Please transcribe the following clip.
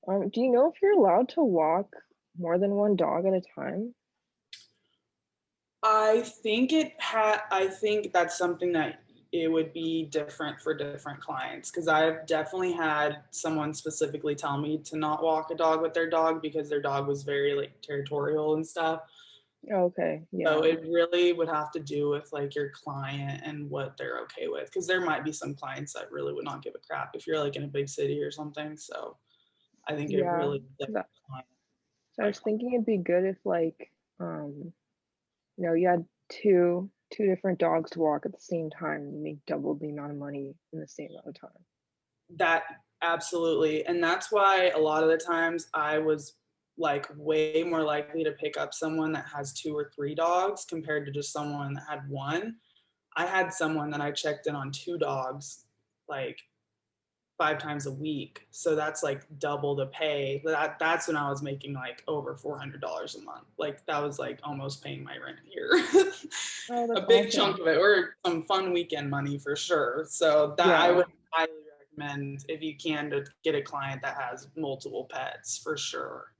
Do you know if you're allowed to walk more than one dog at a time? I think that's something that it would be different for different clients because I've definitely had someone specifically tell me to not walk a dog with their dog because their dog was very like territorial and stuff. Okay, So yeah. it really would have to do with like your client and what they're okay with because there might be some clients that really would not give a crap if you're like in a big city or something. So I think it Yeah, really like 'cause I, client so I by was client. thinking it'd be good if like, you had two different dogs to walk at the same time and you make double the amount of money in the same amount of time. That absolutely. And that's why a lot of the times I was like way more likely to pick up someone that has two or three dogs compared to just someone that had one. I had someone that I checked in on two dogs like 5 times a week. So that's like double the pay. That's when I was making like over $400 a month. Like that was like almost paying my rent here. Oh, A that's big chunk awesome. of it, or some fun weekend money for sure. So that I Yeah. would highly recommend if you can to get a client that has multiple pets for sure.